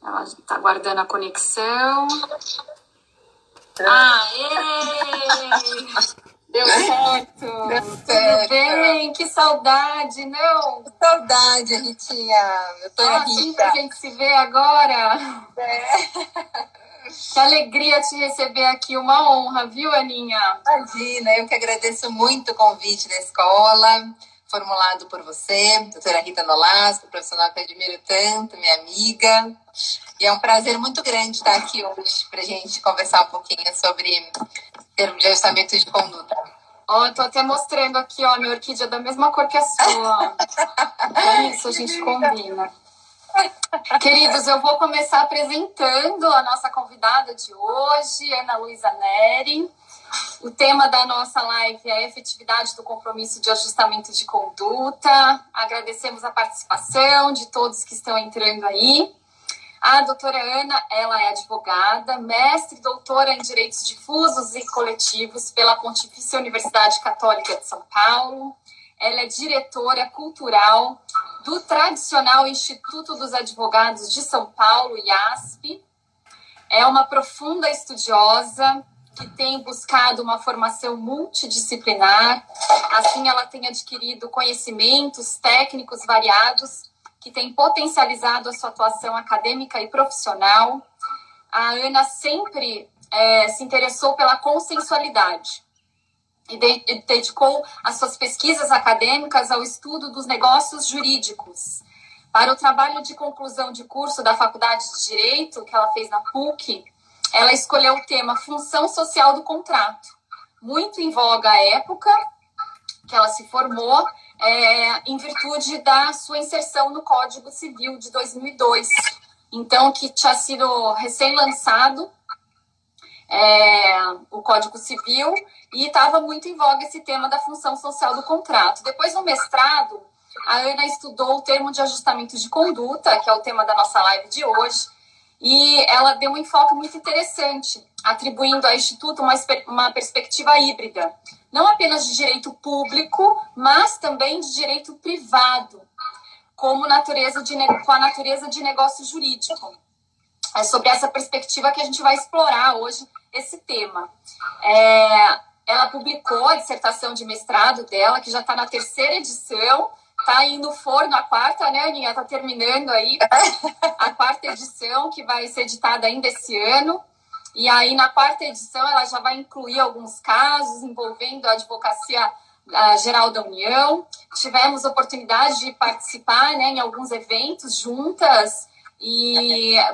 Ela está aguardando a conexão. Deu certo! Tudo bem? Que saudade, não? Que saudade, Ritinha. Assim que a gente se vê agora. Que alegria te receber aqui, uma honra, viu, Aninha? Imagina, eu que agradeço muito o convite da escola, formulado por você, doutora Rita Nolasco, profissional que eu admiro tanto, minha amiga. E é um prazer muito grande estar aqui hoje para a gente conversar um pouquinho sobre termo de ajustamento de conduta. Tô até mostrando aqui, minha orquídea da mesma cor que a sua. É isso, a gente combina. Queridos, eu vou começar apresentando a nossa convidada de hoje, Ana Luísa Neri. O tema da nossa live é a efetividade do compromisso de ajustamento de conduta. Agradecemos a participação de todos que estão entrando aí. A doutora Ana, ela é advogada, mestre e doutora em Direitos Difusos e Coletivos pela Pontifícia Universidade Católica de São Paulo. Ela é diretora cultural do tradicional Instituto dos Advogados de São Paulo, IASP. É uma profunda estudiosa que tem buscado uma formação multidisciplinar. Assim, ela tem adquirido conhecimentos técnicos variados que têm potencializado a sua atuação acadêmica e profissional. A Ana sempre se interessou pela consensualidade e dedicou as suas pesquisas acadêmicas ao estudo dos negócios jurídicos. Para o trabalho de conclusão de curso da Faculdade de Direito, que ela fez na PUC, ela escolheu o tema Função Social do Contrato, muito em voga à época que ela se formou, em virtude da sua inserção no Código Civil de 2002. Então, que tinha sido recém-lançado o Código Civil e estava muito em voga esse tema da função social do contrato. Depois, no mestrado, a Ana estudou o termo de ajustamento de conduta, que é o tema da nossa live de hoje, e ela deu um enfoque muito interessante, atribuindo ao Instituto uma perspectiva híbrida, não apenas de direito público, mas também de direito privado, com a natureza de negócio jurídico. É sobre essa perspectiva que a gente vai explorar hoje esse tema. Ela publicou a dissertação de mestrado dela, que já está na 3ª edição, está aí no forno a 4ª, né, Aninha? Está terminando aí a 4ª edição, que vai ser editada ainda esse ano. E aí, na 4ª edição, ela já vai incluir alguns casos envolvendo a Advocacia Geral da União. Tivemos oportunidade de participar, né, em alguns eventos juntas,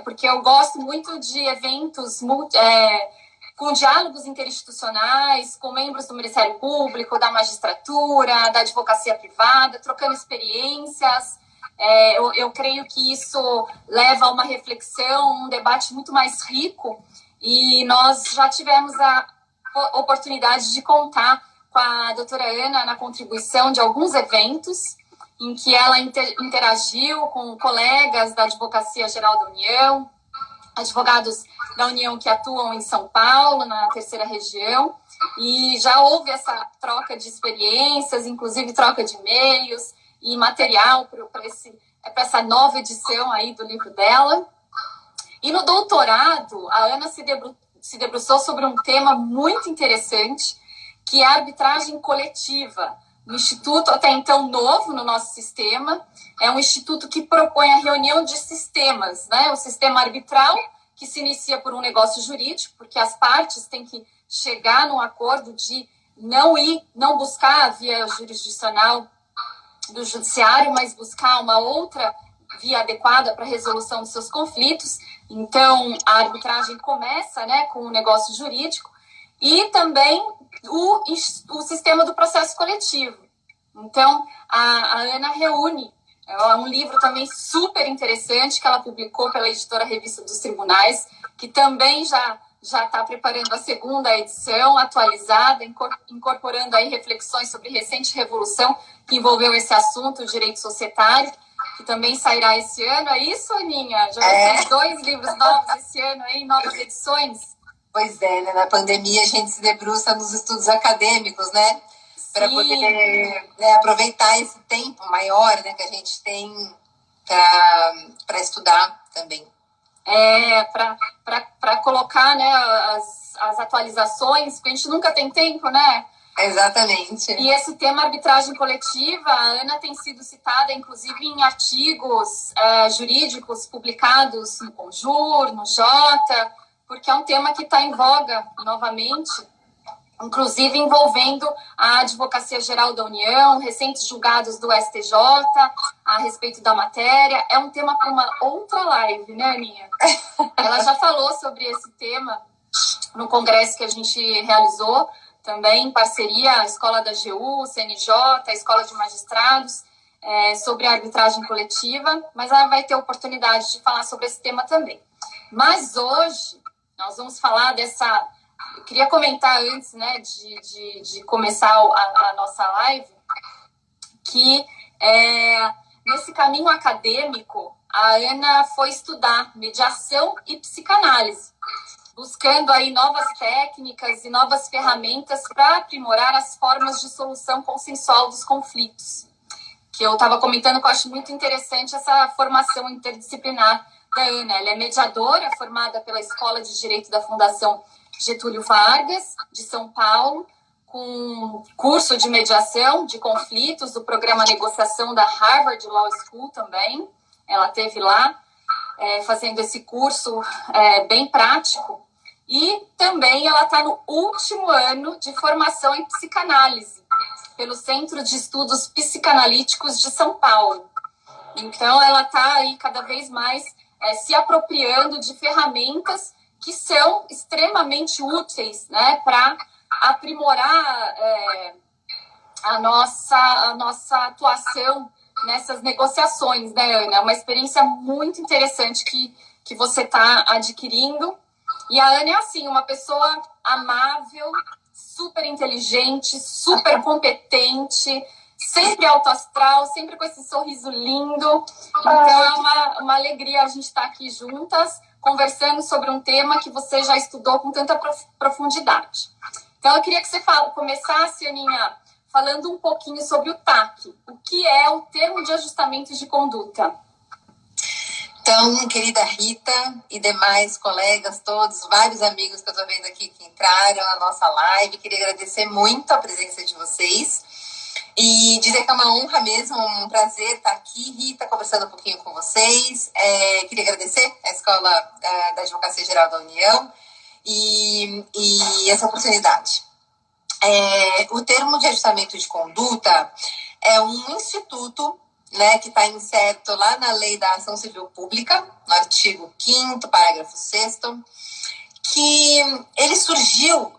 porque eu gosto muito de eventos com diálogos interinstitucionais, com membros do Ministério Público, da magistratura, da advocacia privada, trocando experiências. Eu creio que isso leva a uma reflexão, um debate muito mais rico, e nós já tivemos a oportunidade de contar com a doutora Ana na contribuição de alguns eventos, em que ela interagiu com colegas da Advocacia Geral da União, advogados da União que atuam em São Paulo, na 3ª região, e já houve essa troca de experiências, inclusive troca de e-mails e material para essa nova edição aí do livro dela. E no doutorado, a Ana se debruçou sobre um tema muito interessante, que é a arbitragem coletiva. Um instituto até então novo no nosso sistema, é um instituto que propõe a reunião de sistemas, né? O sistema arbitral, que se inicia por um negócio jurídico, porque as partes têm que chegar num acordo de não buscar a via jurisdicional do judiciário, mas buscar uma outra via adequada para a resolução dos seus conflitos. Então, a arbitragem começa, né, com o negócio jurídico, e também o sistema do processo coletivo. Então, a Ana reúne um livro também super interessante que ela publicou pela editora Revista dos Tribunais, que também já está preparando a 2ª edição, atualizada, incorporando aí reflexões sobre recente revolução que envolveu esse assunto, o direito societário, que também sairá esse ano. É isso, Aninha? Já vai ter 2 livros novos esse ano, aí, novas edições? Pois é, né? Na pandemia a gente se debruça nos estudos acadêmicos, né? Para poder aproveitar esse tempo maior, né, que a gente tem para estudar também. para colocar, né, as atualizações, porque a gente nunca tem tempo, né? Exatamente. E esse tema arbitragem coletiva, a Ana tem sido citada, inclusive, em artigos jurídicos publicados no Conjur, no Jota, porque é um tema que está em voga novamente, inclusive envolvendo a Advocacia Geral da União, recentes julgados do STJ a respeito da matéria. É um tema para uma outra live, né, Aninha? Ela já falou sobre esse tema no congresso que a gente realizou, também em parceria a Escola da AGU, CNJ, a Escola de Magistrados, sobre a arbitragem coletiva, mas ela vai ter oportunidade de falar sobre esse tema também. Mas hoje nós vamos falar dessa... Eu queria comentar antes, né, de começar a nossa live, que nesse caminho acadêmico, a Ana foi estudar mediação e psicanálise, buscando aí novas técnicas e novas ferramentas para aprimorar as formas de solução consensual dos conflitos. Que eu estava comentando que eu acho muito interessante essa formação interdisciplinar da Ana. Ela é mediadora, formada pela Escola de Direito da Fundação Getúlio Vargas, de São Paulo, com curso de mediação de conflitos do programa Negociação da Harvard Law School também. Ela esteve lá fazendo esse curso bem prático. E também ela está no último ano de formação em psicanálise, pelo Centro de Estudos Psicanalíticos de São Paulo. Então, ela está aí cada vez mais se apropriando de ferramentas que são extremamente úteis, né, para aprimorar a nossa atuação nessas negociações, né, Ana? É uma experiência muito interessante que você está adquirindo. E a Ana é assim, uma pessoa amável, super inteligente, super competente, sempre alto astral, sempre com esse sorriso lindo. Então é uma alegria a gente estar aqui juntas, conversando sobre um tema que você já estudou com tanta profundidade. Então eu queria que você começasse, Aninha, falando um pouquinho sobre o TAC. O que é o termo de ajustamento de conduta? Então, querida Rita e demais colegas, todos, vários amigos que eu estou vendo aqui que entraram na nossa live, queria agradecer muito a presença de vocês e dizer que é uma honra mesmo, um prazer estar aqui, Rita, conversando um pouquinho com vocês. Queria agradecer a Escola da Advocacia Geral da União e essa oportunidade. O termo de ajustamento de conduta é um instituto, né, que está incerto lá na Lei da Ação Civil Pública, no artigo 5º, parágrafo 6º, que ele surgiu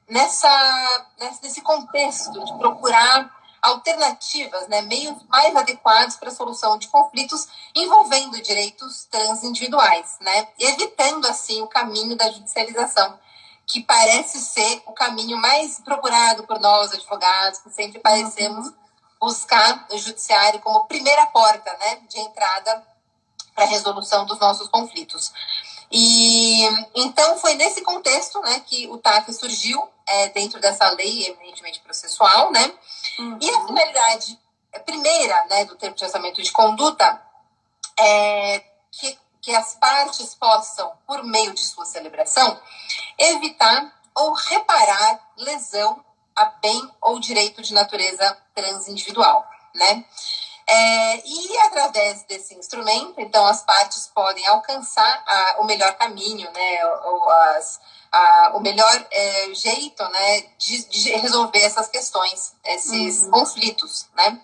nesse contexto de procurar alternativas, né, meios mais adequados para a solução de conflitos envolvendo direitos transindividuais, né, evitando, assim, o caminho da judicialização, que parece ser o caminho mais procurado por nós, advogados, que sempre parecemos buscar o judiciário como primeira porta, né, de entrada para a resolução dos nossos conflitos. E então foi nesse contexto, né, que o TAC surgiu dentro dessa lei eminentemente processual, né? E a finalidade primeira, né, do termo de ajustamento de conduta é que as partes possam, por meio de sua celebração, evitar ou reparar lesão a bem ou direito de natureza transindividual, né? E através desse instrumento, então, as partes podem alcançar o melhor caminho, né? O melhor jeito, né, de resolver essas questões, esses conflitos, né?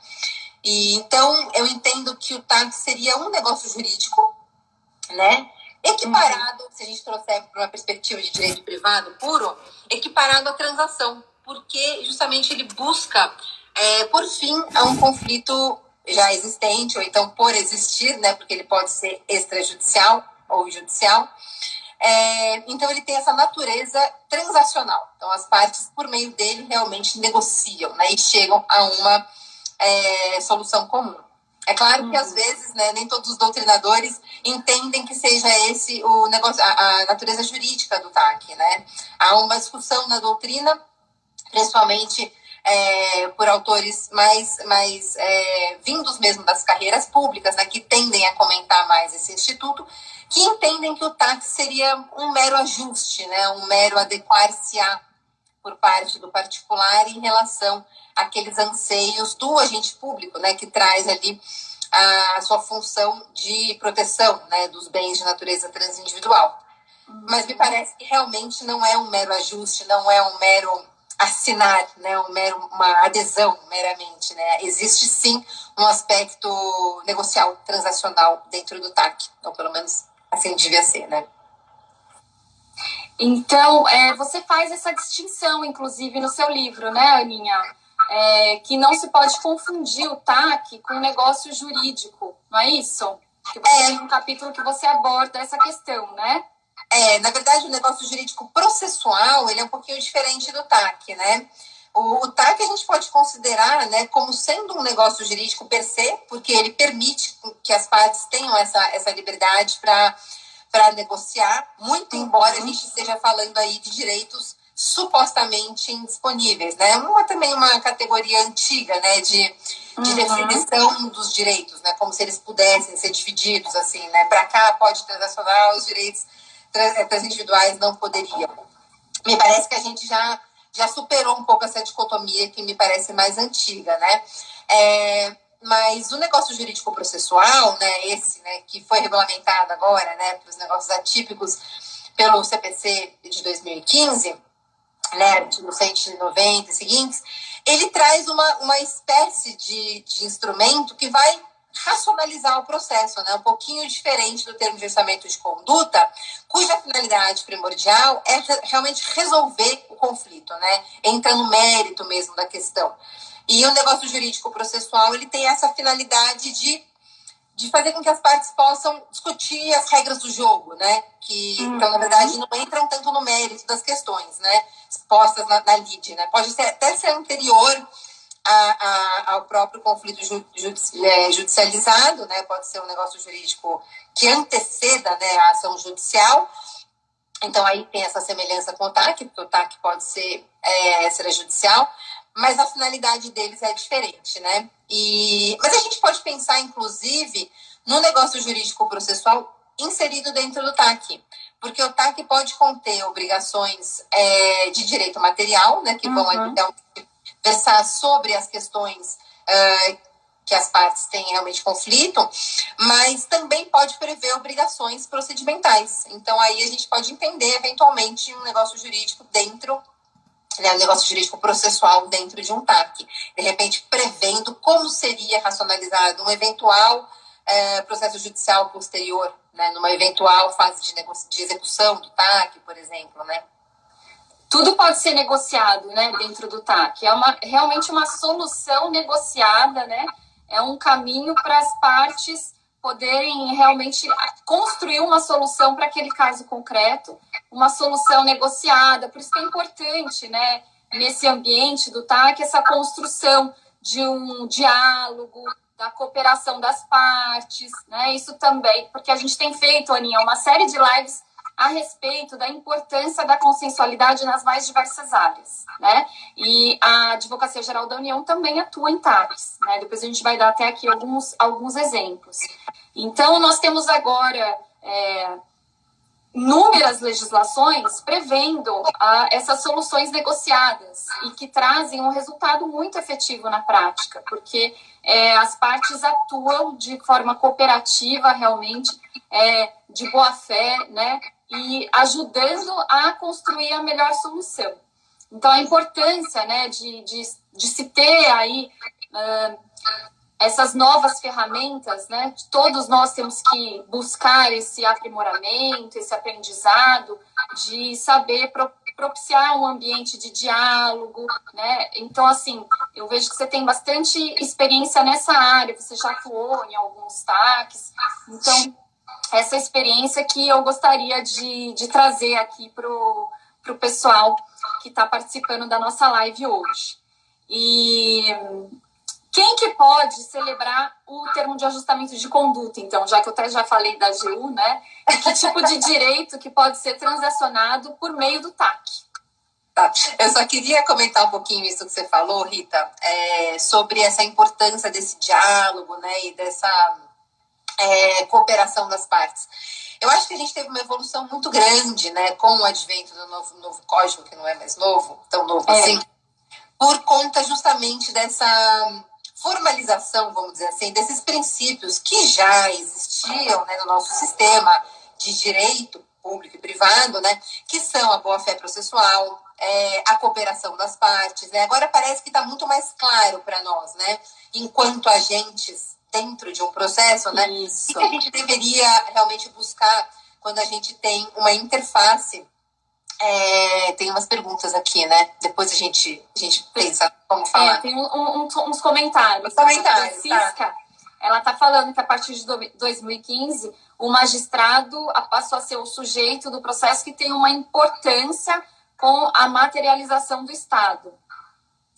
E, então, eu entendo que o TAC seria um negócio jurídico, né? Equiparado, se a gente trouxer para uma perspectiva de direito privado puro, equiparado à transação, porque justamente ele busca por fim a um conflito já existente, ou então por existir, né, porque ele pode ser extrajudicial ou judicial. Então ele tem essa natureza transacional. Então as partes, por meio dele, realmente negociam, né, e chegam a uma solução comum. É claro que às vezes, né, nem todos os doutrinadores entendem que seja esse o negócio, a natureza jurídica do TAC, né? Há uma discussão na doutrina, principalmente por autores mais vindos mesmo das carreiras públicas, né, que tendem a comentar mais esse instituto, que entendem que o TAC seria um mero ajuste, né, um mero adequar-se-á por parte do particular em relação àqueles anseios do agente público, né, que traz ali a sua função de proteção, né, dos bens de natureza transindividual. Mas me parece que realmente não é um mero ajuste, não é um mero assinar, né, uma adesão meramente, né? Existe sim um aspecto negocial, transacional dentro do TAC, ou pelo menos assim devia ser, né? Então, você faz essa distinção, inclusive, no seu livro, né, Aninha? Que não se pode confundir o TAC com o negócio jurídico, não é isso? Que você tem um capítulo que você aborda essa questão, né? Na verdade, o negócio jurídico processual, ele é um pouquinho diferente do TAC, né? O TAC a gente pode considerar, né, como sendo um negócio jurídico per se, porque ele permite que as partes tenham essa liberdade para negociar, muito embora a gente esteja falando aí de direitos supostamente indisponíveis, né? Também uma categoria antiga, né, de definição dos direitos, né, como se eles pudessem ser divididos, assim, né? Para cá pode transacionar, os direitos individuais não poderiam. Me parece que a gente já superou um pouco essa dicotomia que me parece mais antiga, né? Mas o negócio jurídico processual, né, esse, né, que foi regulamentado agora, né, para os negócios atípicos pelo CPC de 2015, né, artigo 190 e seguintes, ele traz uma espécie de instrumento que vai racionalizar o processo, né? Um pouquinho diferente do termo de orçamento de conduta, cuja finalidade primordial é realmente resolver o conflito, né? Entra no mérito mesmo da questão. E o negócio jurídico processual, ele tem essa finalidade de fazer com que as partes possam discutir as regras do jogo, né? Então, na verdade, não entram tanto no mérito das questões, né? Expostas na lide, né? Pode até ser anterior ao próprio conflito judicializado, né? Pode ser um negócio jurídico que anteceda, né, a ação judicial. Então, aí tem essa semelhança com o TAC, porque o TAC pode ser extrajudicial, mas a finalidade deles é diferente, né? Mas a gente pode pensar, inclusive, no negócio jurídico processual inserido dentro do TAC, porque o TAC pode conter obrigações de direito material, né, que vão então versar sobre as questões que as partes têm realmente conflito, mas também pode prever obrigações procedimentais. Então, aí a gente pode entender, eventualmente, um negócio jurídico dentro, né, um negócio jurídico processual dentro de um TAC. De repente, prevendo como seria racionalizado um eventual processo judicial posterior, né, numa eventual fase de execução do TAC, por exemplo, né? Tudo pode ser negociado, né, dentro do TAC. É realmente uma solução negociada, né? É um caminho para as partes poderem realmente construir uma solução para aquele caso concreto, uma solução negociada. Por isso que é importante, né, nesse ambiente do TAC, essa construção de um diálogo, da cooperação das partes, né? Isso também, porque a gente tem feito, Aninha, uma série de lives a respeito da importância da consensualidade nas mais diversas áreas, né? E a Advocacia Geral da União também atua em TACs, né? Depois a gente vai dar até aqui alguns exemplos. Então, nós temos agora inúmeras legislações prevendo essas soluções negociadas e que trazem um resultado muito efetivo na prática, porque as partes atuam de forma cooperativa, realmente, de boa fé, né? E ajudando a construir a melhor solução. Então, a importância, né, de se ter aí essas novas ferramentas, né? Todos nós temos que buscar esse aprimoramento, esse aprendizado, de saber propiciar um ambiente de diálogo, né? Então, assim, eu vejo que você tem bastante experiência nessa área, você já atuou em alguns TACs, então essa experiência que eu gostaria de trazer aqui para o pessoal que está participando da nossa live hoje. E quem que pode celebrar o termo de ajustamento de conduta, então, já que eu até já falei da AGU, né? E que tipo de direito que pode ser transacionado por meio do TAC? Tá. Eu só queria comentar um pouquinho isso que você falou, Rita, sobre essa importância desse diálogo, né, e dessa cooperação das partes. Eu acho que a gente teve uma evolução muito grande, né, com o advento do novo código, que não é mais novo, tão novo assim, por conta justamente dessa formalização, vamos dizer assim, desses princípios que já existiam, né, no nosso sistema de direito público e privado, né, que são a boa-fé processual, a cooperação das partes, né? Agora parece que está muito mais claro para nós, né, enquanto agentes dentro de um processo, né, o que a gente deveria realmente buscar quando a gente tem uma interface. Tem umas perguntas aqui, né? Depois a gente pensa como falar. Tem uns comentários. Os comentários, a Francisca, ela está falando que a partir de 2015, o magistrado passou a ser o sujeito do processo que tem uma importância com a materialização do Estado.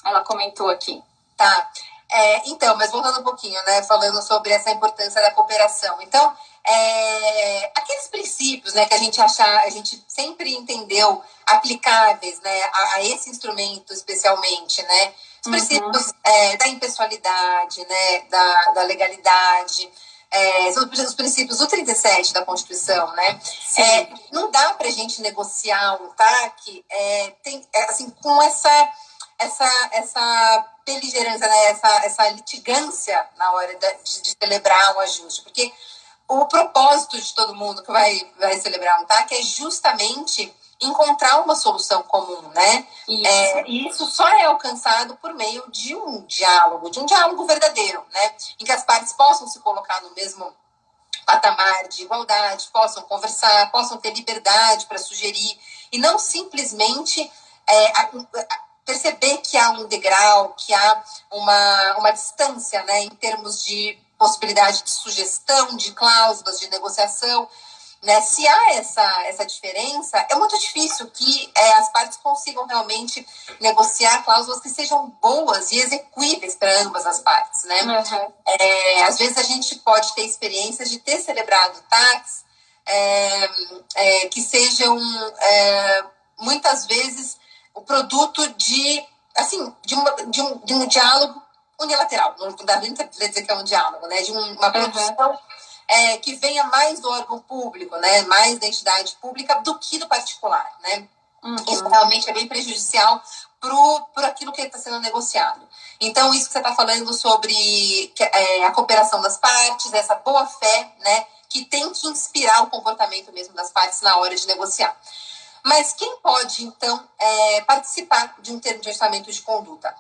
Ela comentou aqui. Tá. Então, mas voltando um pouquinho, né? Falando sobre essa importância da cooperação. Então, aqueles princípios, né, que a gente sempre entendeu aplicáveis, né, a esse instrumento especialmente, né? Os princípios da impessoalidade, né, da legalidade, os princípios do 37 da Constituição, né? Não dá para a gente negociar um TAC assim, com essa beligerância, né? essa litigância na hora de celebrar um ajuste, porque o propósito de todo mundo que vai celebrar um TAC é justamente encontrar uma solução comum, né? E isso só é alcançado por meio de um diálogo verdadeiro, né? Em que as partes possam se colocar no mesmo patamar de igualdade, possam conversar, possam ter liberdade para sugerir, e não simplesmente perceber que há um degrau, que há uma distância, né, em termos de possibilidade de sugestão, de cláusulas, de negociação, né? Se há essa diferença, é muito difícil que as partes consigam realmente negociar cláusulas que sejam boas e execuíveis para ambas as partes, né? Às vezes a gente pode ter experiências de ter celebrado TACs que sejam muitas vezes o produto de um diálogo unilateral. Não dá nem para dizer que é um diálogo, né? De uma produção que venha mais do órgão público, né? Mais da entidade pública do que do particular, né? Isso realmente é bem prejudicial por aquilo que está sendo negociado. Então, isso que você está falando sobre a cooperação das partes, essa boa-fé, né? Que tem que inspirar o comportamento mesmo das partes na hora de negociar. Mas quem pode, então, participar de um termo de ajustamento de conduta?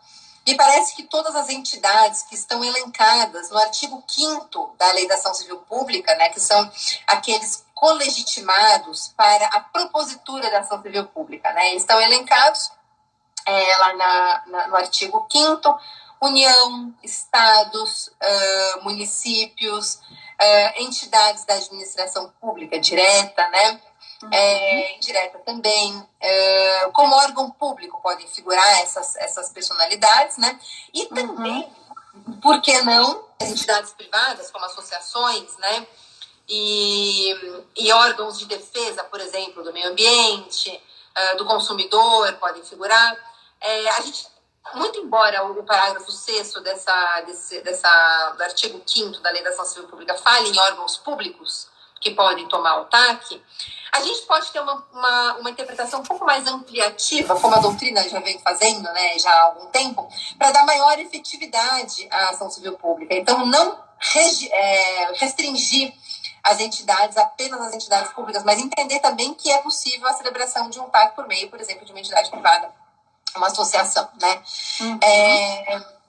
Me parece que todas as entidades que estão elencadas no artigo 5º da Lei da Ação Civil Pública, né, que são aqueles colegitimados para a propositura da ação civil pública, né, eles estão elencados lá no artigo 5º, União, estados, municípios, entidades da administração pública direta, né, indireta também, como órgão público podem figurar essas personalidades, né? E também, por que não, as entidades privadas, como associações, né? E órgãos de defesa, por exemplo, do meio ambiente, do consumidor, podem figurar. A gente, muito embora o parágrafo 6º do artigo 5º da Lei da Ação Civil Pública fale em órgãos públicos que podem tomar o TAC, a gente pode ter uma interpretação um pouco mais ampliativa, como a doutrina já vem fazendo, né, já há algum tempo, para dar maior efetividade à ação civil pública. Então, não restringir as entidades, apenas as entidades públicas, mas entender também que é possível a celebração de um TAC por meio, por exemplo, de uma entidade privada, uma associação, né?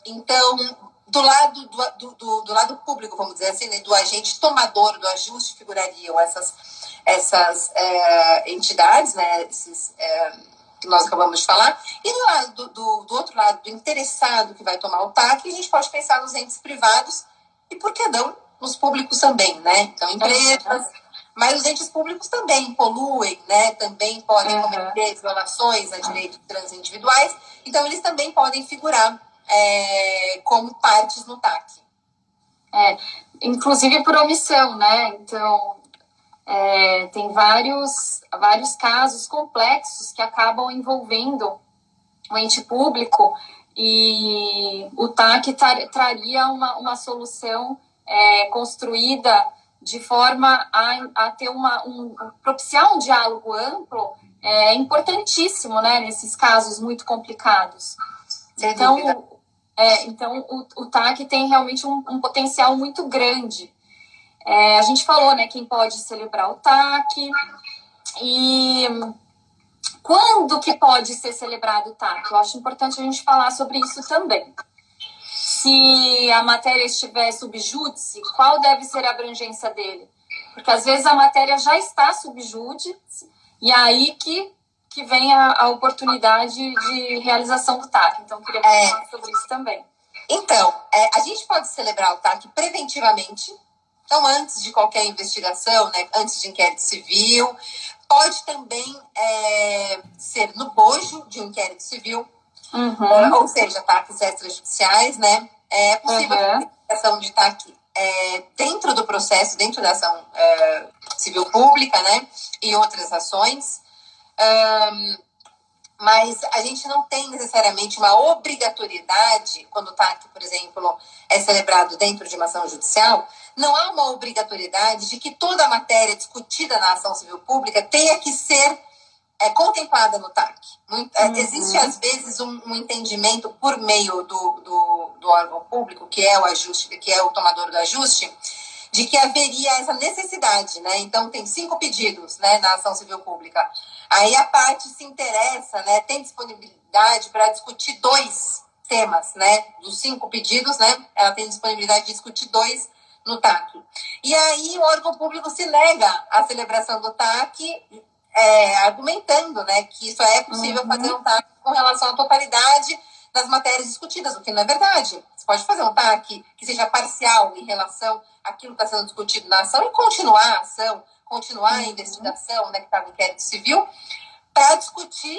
Então, do lado público, vamos dizer assim, né, do agente tomador do ajuste, figurariam essas entidades, né, que nós acabamos de falar, e do outro lado, do interessado que vai tomar o TAC, a gente pode pensar nos entes privados e, por que não, nos públicos também, né? Então, empresas, mas os entes públicos também poluem, né? Também podem cometer violações a direitos transindividuais, então eles também podem figurar como partes no TAC. Inclusive por omissão, né? Então, Tem vários casos complexos que acabam envolvendo o ente público, e o TAC traria uma solução construída de forma a ter propiciar um diálogo amplo, importantíssimo, né, nesses casos muito complicados. Então, o TAC tem realmente um potencial muito grande. A gente falou, né, quem pode celebrar o TAC e quando que pode ser celebrado o TAC. Eu acho importante a gente falar sobre isso também. Se a matéria estiver sub júdice, qual deve ser a abrangência dele? Porque às vezes a matéria já está sub júdice e aí que vem a oportunidade de realização do TAC. Então, eu queria falar sobre isso também. Então, a gente pode celebrar o TAC preventivamente. Então, antes de qualquer investigação, né, antes de inquérito civil, pode também ser no bojo de um inquérito civil, ou seja, TACs extrajudiciais, né? É possível a investigação de TAC dentro do processo, dentro da ação civil pública, né? E outras ações. Mas a gente não tem necessariamente uma obrigatoriedade, quando o TAC, por exemplo, é celebrado dentro de uma ação judicial, não há uma obrigatoriedade de que toda a matéria discutida na ação civil pública tenha que ser contemplada no TAC. Existe, às vezes, um entendimento por meio do órgão público, que é o ajuste, que é o tomador do ajuste, de que haveria essa necessidade, né? Então, tem 5 pedidos, né, na ação civil pública. Aí a parte se interessa, né, tem disponibilidade para discutir 2 temas, né? Dos 5 pedidos, né, ela tem disponibilidade de discutir 2 no TAC. E aí o órgão público se nega à celebração do TAC, argumentando, né, que isso é possível fazer um TAC com relação à totalidade das matérias discutidas, o que não é verdade. Você pode fazer um TAC que seja parcial em relação àquilo que está sendo discutido na ação e continuar a ação, continuar a investigação, né, que está no inquérito civil, para discutir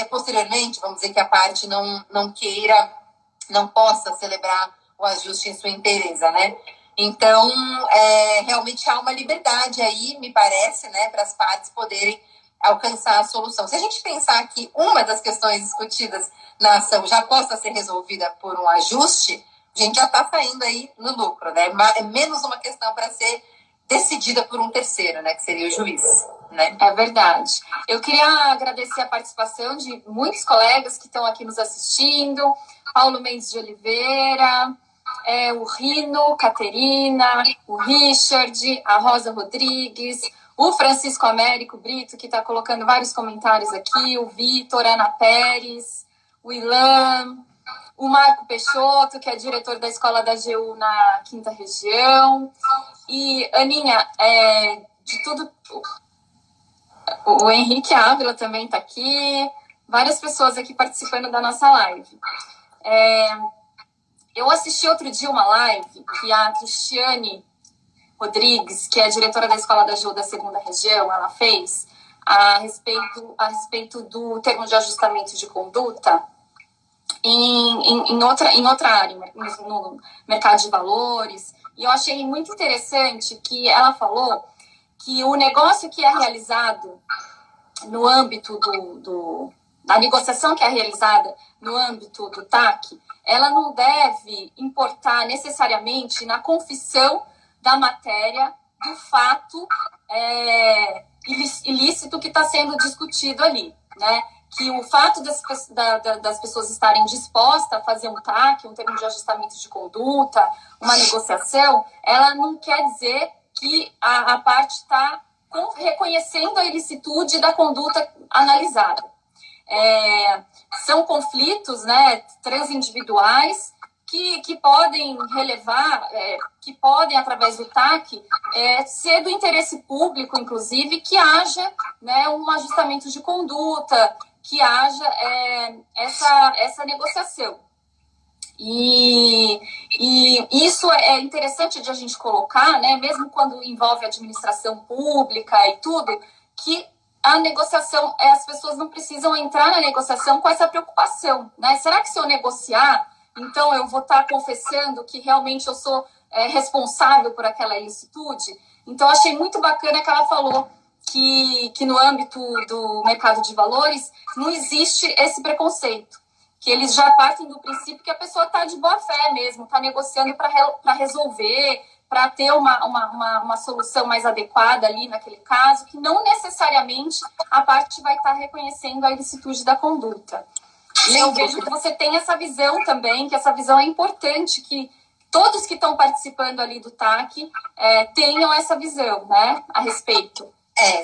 posteriormente, vamos dizer que a parte não queira, não possa celebrar o ajuste em sua inteireza, né? Então, realmente há uma liberdade aí, me parece, né, para as partes poderem alcançar a solução. Se a gente pensar que uma das questões discutidas na ação já possa ser resolvida por um ajuste, a gente já está saindo aí no lucro, né? É menos uma questão para ser decidida por um terceiro, né, que seria o juiz, né? É verdade. Eu queria agradecer a participação de muitos colegas que estão aqui nos assistindo, Paulo Mendes de Oliveira, o Rino, Caterina, o Richard, a Rosa Rodrigues, o Francisco Américo Brito, que está colocando vários comentários aqui, o Vitor, Ana Pérez, o Ilan, o Marco Peixoto, que é diretor da Escola da AGU na 5ª Região. E, Aninha, de tudo, o Henrique Ávila também está aqui, várias pessoas aqui participando da nossa live. Eu assisti outro dia uma live que a Cristiane Rodrigues, que é a diretora da Escola da AGU da 2ª Região, ela fez a respeito do termo de ajustamento de conduta em outra área, no mercado de valores. E eu achei muito interessante que ela falou que o negócio que é realizado no âmbito da negociação que é realizada no âmbito do TAC, ela não deve importar necessariamente na confissão da matéria do fato ilícito que está sendo discutido ali, né? Que o fato das pessoas estarem dispostas a fazer um TAC, um termo de ajustamento de conduta, uma negociação, ela não quer dizer que a parte está reconhecendo a ilicitude da conduta analisada. São conflitos, né, transindividuais que podem relevar, que podem, através do TAC, ser do interesse público, inclusive, que haja, né, um ajustamento de conduta, que haja essa negociação. E isso é interessante de a gente colocar, né, mesmo quando envolve administração pública e tudo, que a negociação, as pessoas não precisam entrar na negociação com essa preocupação, né? Será que se eu negociar, então eu vou estar confessando que realmente eu sou responsável por aquela ilicitude. Então, achei muito bacana que ela falou que no âmbito do mercado de valores não existe esse preconceito, que eles já partem do princípio que a pessoa está de boa fé mesmo, está negociando para resolver, para ter uma solução mais adequada ali naquele caso, que não necessariamente a parte vai estar reconhecendo a ilicitude da conduta. E eu vejo que você tem essa visão também, que essa visão é importante, que todos que estão participando ali do TAC tenham essa visão, né, a respeito.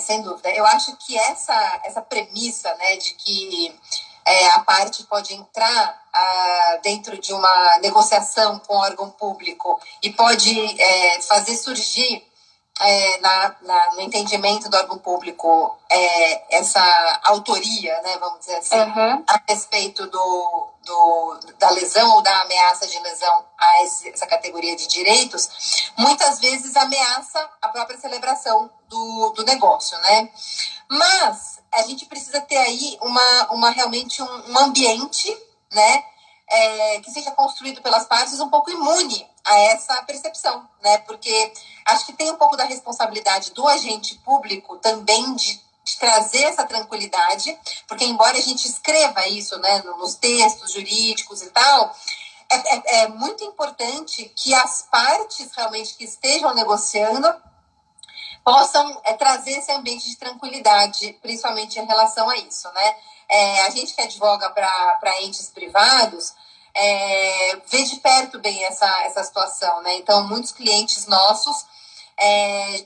Sem dúvida. Eu acho que essa premissa, né, de que a parte pode entrar dentro de uma negociação com o órgão público e pode fazer surgir no entendimento do órgão público essa autoria, né, vamos dizer assim, a respeito da lesão ou da ameaça de lesão a essa categoria de direitos, muitas vezes ameaça a própria celebração do negócio, né? Mas a gente precisa ter aí realmente um ambiente, né, que seja construído pelas partes um pouco imune a essa percepção, né? Porque acho que tem um pouco da responsabilidade do agente público também de trazer essa tranquilidade, porque embora a gente escreva isso, né, nos textos jurídicos e tal, é muito importante que as partes realmente que estejam negociando possam trazer esse ambiente de tranquilidade, principalmente em relação a isso, né? A gente que advoga para entes privados vê de perto bem essa situação, né? Então, muitos clientes nossos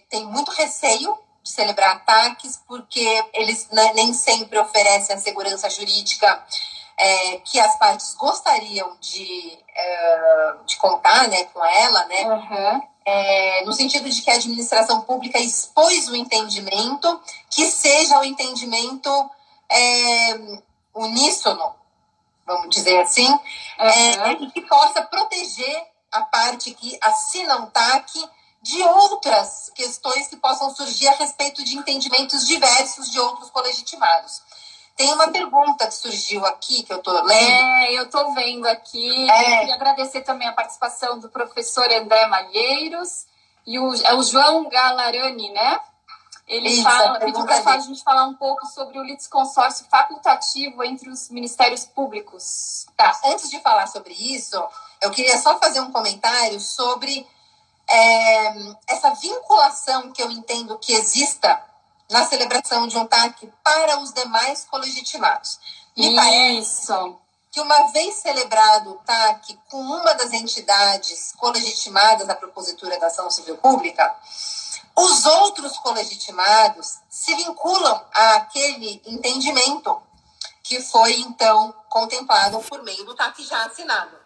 têm muito receio de celebrar ataques, porque eles nem sempre oferecem a segurança jurídica que as partes gostariam de contar, né, com ela, né? No sentido de que a administração pública expôs o entendimento que seja o entendimento uníssono, vamos dizer assim, e que possa proteger a parte que assina um TAC de outras questões que possam surgir a respeito de entendimentos diversos de outros colegitimados. Tem uma pergunta que surgiu aqui, que eu estou lendo. Eu estou vendo aqui. Eu queria agradecer também a participação do professor André Malheiros e o João Galarani, né? Ele pediu para a gente falar um pouco sobre o litisconsórcio facultativo entre os ministérios públicos. Tá, antes de falar sobre isso, eu queria só fazer um comentário sobre essa vinculação que eu entendo que exista na celebração de um TAC para os demais colegitimados. Me parece que uma vez celebrado o TAC com uma das entidades colegitimadas da Propositura da Ação Civil Pública, os outros colegitimados se vinculam àquele entendimento que foi, então, contemplado por meio do TAC já assinado.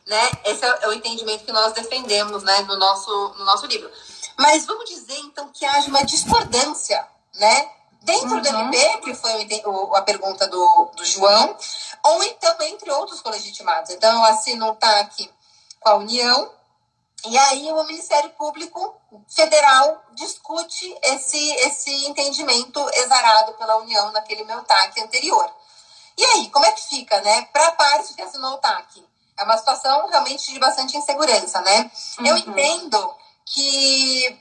Né? Esse é o entendimento que nós defendemos, né, no nosso livro. Mas vamos dizer, então, que haja uma discordância, né, dentro do MP, que foi a pergunta do João, ou então entre outros colegitimados. Então, eu assino um TAC com a União, e aí o Ministério Público Federal discute esse entendimento exarado pela União naquele meu TAC anterior. E aí, como é que fica, né, para a parte que assinou o TAC? É uma situação realmente de bastante insegurança, né? Eu entendo que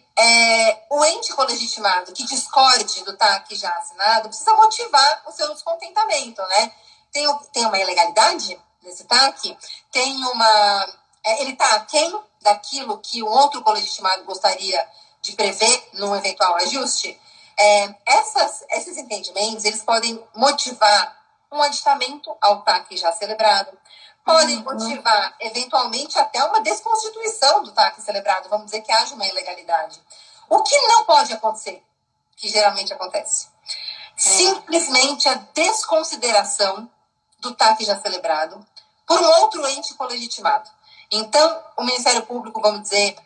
o ente colegitimado que discorde do TAC já assinado precisa motivar o seu descontentamento, né? Tem uma ilegalidade nesse TAC? Ele está aquém daquilo que um outro colegitimado gostaria de prever num eventual ajuste? Esses entendimentos, eles podem motivar um aditamento ao TAC já celebrado, podem motivar, eventualmente, até uma desconstituição do TAC celebrado. Vamos dizer que haja uma ilegalidade. O que não pode acontecer, que geralmente acontece? Simplesmente a desconsideração do TAC já celebrado por um outro ente colegitimado. Então, o Ministério Público, vamos dizer,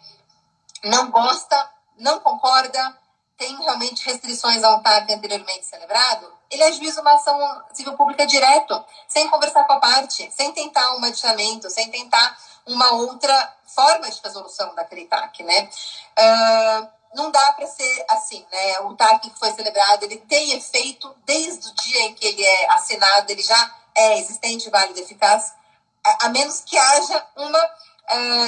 não gosta, não concorda, tem realmente restrições a um TAC anteriormente celebrado, ele ajuiza uma ação civil pública direto, sem conversar com a parte, sem tentar um aditamento, sem tentar uma outra forma de resolução daquele TAC, né? Não dá para ser assim, né? O TAC que foi celebrado, ele tem efeito desde o dia em que ele é assinado, ele já é existente, válido, eficaz, a menos que haja uma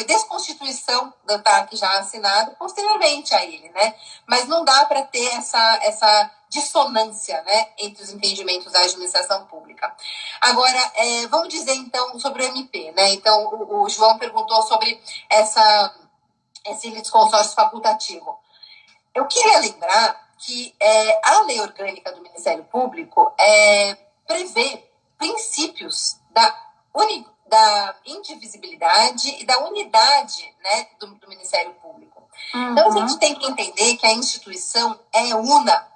desconstituição do TAC já assinado posteriormente a ele, né? Mas não dá para ter essa dissonância, né, entre os entendimentos da administração pública. Agora, vamos dizer, então, sobre o MP, né? Então, o João perguntou sobre esse litisconsórcio facultativo. Eu queria lembrar que a lei orgânica do Ministério Público prevê princípios da indivisibilidade e da unidade, né, do Ministério Público. Uhum. Então, a gente tem que entender que a instituição é una.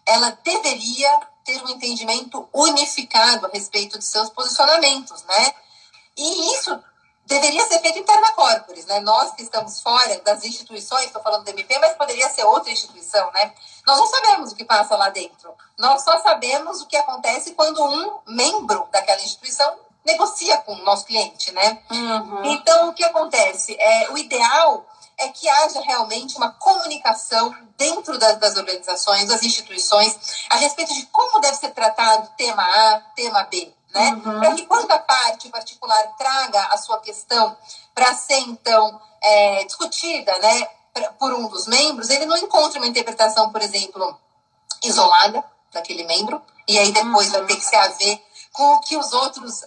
Ela deveria ter um entendimento unificado a respeito de seus posicionamentos, né? E isso deveria ser feito interna corporis, né? Nós que estamos fora das instituições, estou falando do MP, mas poderia ser outra instituição, né? Nós não sabemos o que passa lá dentro. Nós só sabemos o que acontece quando um membro daquela instituição negocia com o nosso cliente, né? Uhum. Então, o que acontece? O ideal é que haja realmente uma comunicação dentro das organizações, das instituições, a respeito de como deve ser tratado tema A, tema B, né? Uhum. Para que quando a parte particular traga a sua questão para ser, então, discutida, né, por um dos membros, ele não encontre uma interpretação, por exemplo, isolada daquele membro, e aí depois vai ter que se haver com o que os outros,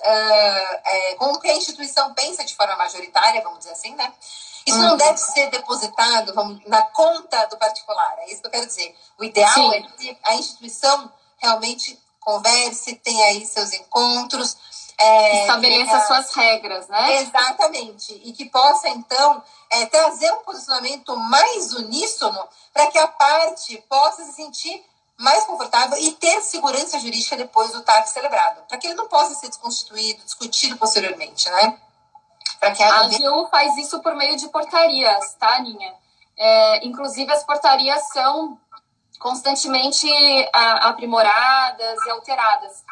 com o que a instituição pensa de forma majoritária, vamos dizer assim, né? Isso não deve ser depositado na conta do particular, é isso que eu quero dizer. O ideal é que a instituição realmente converse, tenha aí seus encontros. Estabeleça suas regras, né? Exatamente. E que possa, então, trazer um posicionamento mais uníssono para que a parte possa se sentir mais confortável e ter segurança jurídica depois do TAC celebrado. Para que ele não possa ser desconstituído, discutido posteriormente, né? A AGU faz isso por meio de portarias, tá, Aninha? Inclusive, as portarias são constantemente aprimoradas e alteradas.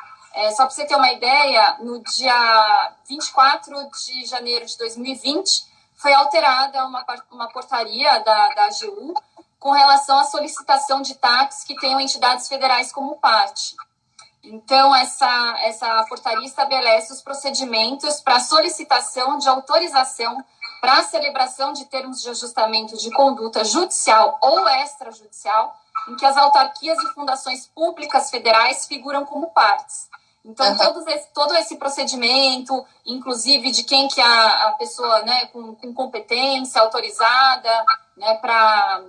Só para você ter uma ideia, no dia 24 de janeiro de 2020, foi alterada uma portaria da AGU com relação à solicitação de TACs que tenham entidades federais como parte. Então, essa portaria estabelece os procedimentos para solicitação de autorização para a celebração de termos de ajustamento de conduta judicial ou extrajudicial, em que as autarquias e fundações públicas federais figuram como partes. Então, todo esse procedimento, inclusive de quem que a pessoa, né, com competência autorizada, né, para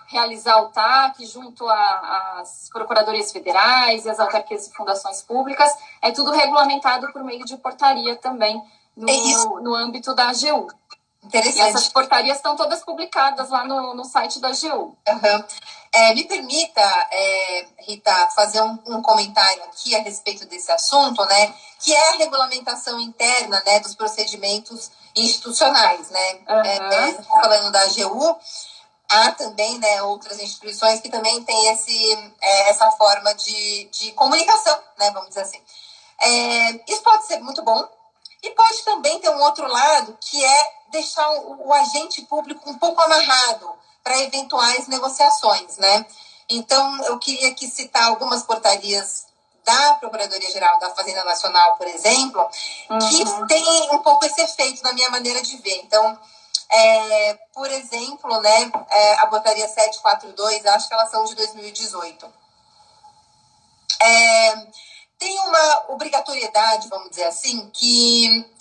realizar o TAC junto às procuradorias federais e às autarquias e fundações públicas, é tudo regulamentado por meio de portaria também no âmbito da AGU. Interessante. E essas portarias estão todas publicadas lá no site da AGU. Uhum. Me permita, Rita, fazer um comentário aqui a respeito desse assunto, né, que é a regulamentação interna, né, dos procedimentos institucionais, né? Uhum. Falando da AGU, há também, né, outras instituições que também têm essa forma de comunicação, né, vamos dizer assim. Isso pode ser muito bom e pode também ter um outro lado, que é deixar o agente público um pouco amarrado para eventuais negociações, né? Então, eu queria aqui citar algumas portarias da Procuradoria-Geral da Fazenda Nacional, por exemplo, que tem um pouco esse efeito na minha maneira de ver. Então, por exemplo, né, a portaria 742, acho que elas são de 2018. Tem uma obrigatoriedade, vamos dizer assim, que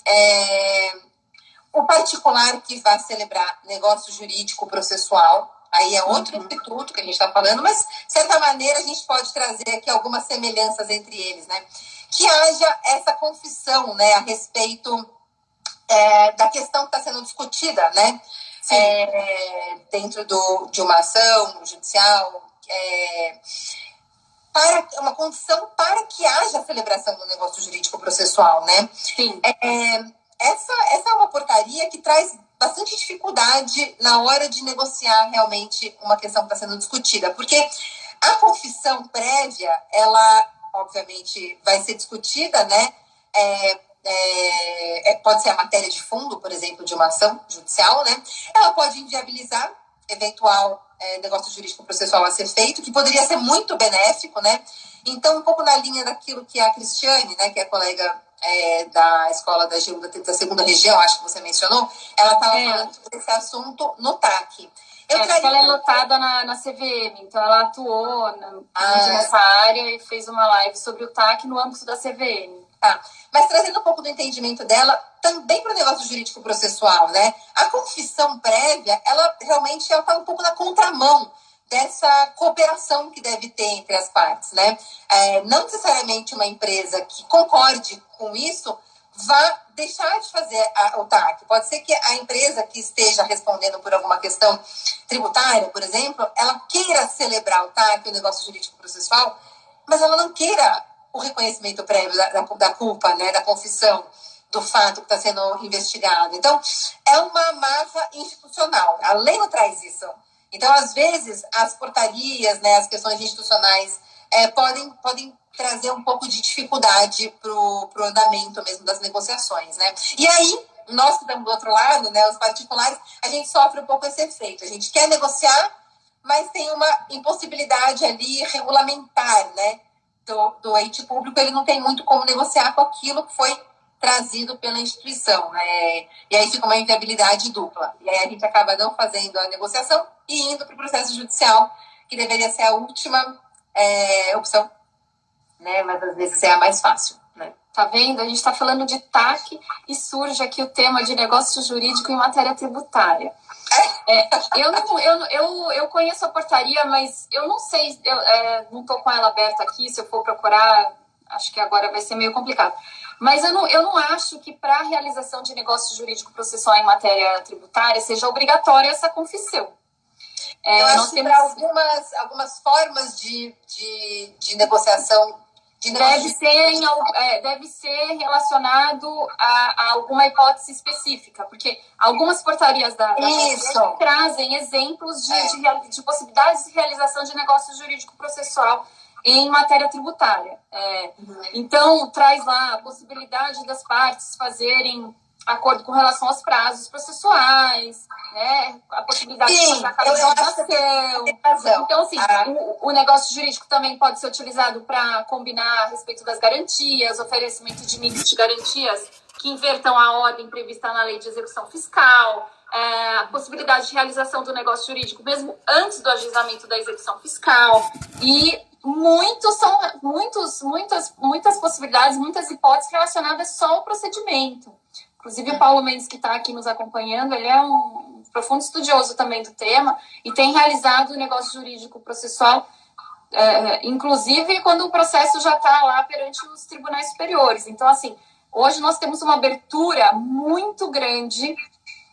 o particular que vai celebrar negócio jurídico processual, aí é outro instituto que a gente está falando, mas, de certa maneira, a gente pode trazer aqui algumas semelhanças entre eles, né? Que haja essa confissão, né, a respeito da questão que está sendo discutida, né? Dentro de uma ação judicial, para uma condição para que haja a celebração do negócio jurídico processual, né? Sim. Essa é uma portaria que traz bastante dificuldade na hora de negociar realmente uma questão que está sendo discutida, porque a confissão prévia, ela, obviamente, vai ser discutida, né? Pode ser a matéria de fundo, por exemplo, de uma ação judicial, né? Ela pode inviabilizar eventual negócio jurídico processual a ser feito, que poderia ser muito benéfico, né? Então, um pouco na linha daquilo que a Cristiane, né, que é a colega da escola da GU da segunda região, acho que você mencionou, ela estava falando sobre esse assunto no TAC. Ela é lotada na CVM, então ela atuou nessa área e fez uma live sobre o TAC no âmbito da CVM. Tá. Mas trazendo um pouco do entendimento dela, também para o negócio jurídico processual, né? A confissão prévia, ela realmente está um pouco na contramão dessa cooperação que deve ter entre as partes, né? Não necessariamente uma empresa que concorde com isso vá deixar de fazer o TAC. Pode ser que a empresa que esteja respondendo por alguma questão tributária, por exemplo, ela queira celebrar o TAC, o negócio jurídico processual, mas ela não queira o reconhecimento prévio da culpa, né, da confissão do fato que está sendo investigado. Então, é uma máfia institucional. A lei não traz isso. Então, às vezes, as portarias, né, as questões institucionais podem trazer um pouco de dificuldade para o andamento mesmo das negociações, né? E aí, nós que estamos do outro lado, né, os particulares, a gente sofre um pouco esse efeito. A gente quer negociar, mas tem uma impossibilidade ali regulamentar, né? Do ente público, ele não tem muito como negociar com aquilo que foi trazido pela instituição, né? E aí fica uma inviabilidade dupla. E aí a gente acaba não fazendo a negociação e indo para o processo judicial, que deveria ser a última opção, né? Mas às vezes é a mais fácil, né? Tá vendo? A gente está falando de TAC e surge aqui o tema de negócio jurídico em matéria tributária. Eu conheço a portaria, mas eu não sei, não estou com ela aberta aqui, se eu for procurar, acho que agora vai ser meio complicado. Mas eu não acho que para a realização de negócio jurídico processual em matéria tributária seja obrigatória essa confissão. Eu acho que para algumas formas de negociação... Deve ser relacionado a alguma hipótese específica, porque algumas portarias da trazem exemplos de possibilidades de realização de negócio jurídico processual em matéria tributária. Então, traz lá a possibilidade das partes fazerem acordo com relação aos prazos processuais, né? A possibilidade de fazer a capitalização. Então, assim, o negócio jurídico também pode ser utilizado para combinar a respeito das garantias, oferecimento de mix de garantias que invertam a ordem prevista na lei de execução fiscal, a possibilidade de realização do negócio jurídico mesmo antes do ajuizamento da execução fiscal, e muitas possibilidades, muitas hipóteses relacionadas só ao procedimento. Inclusive, o Paulo Mendes, que está aqui nos acompanhando, ele é um profundo estudioso também do tema e tem realizado o negócio jurídico processual, inclusive quando o processo já está lá perante os tribunais superiores. Então, assim, hoje nós temos uma abertura muito grande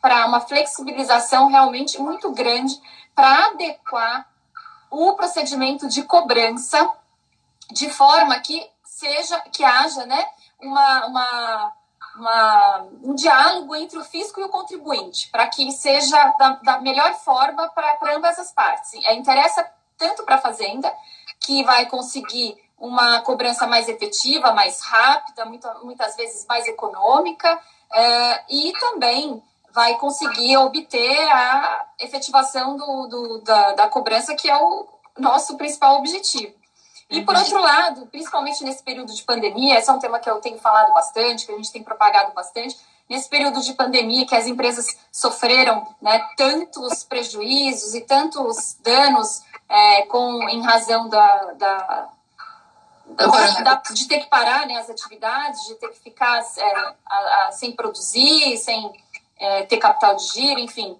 para uma flexibilização realmente muito grande para adequar o procedimento de cobrança de forma que haja, né, um diálogo entre o fisco e o contribuinte, para que seja da melhor forma para ambas as partes. Interessa tanto para a Fazenda, que vai conseguir uma cobrança mais efetiva, mais rápida, muitas vezes mais econômica, e também vai conseguir obter a efetivação da cobrança, que é o nosso principal objetivo. E, por outro lado, principalmente nesse período de pandemia, esse é um tema que eu tenho falado bastante, que a gente tem propagado bastante, nesse período de pandemia que as empresas sofreram, né, tantos prejuízos e tantos danos em razão de ter que parar, né, as atividades, de ter que ficar sem produzir, sem ter capital de giro, enfim.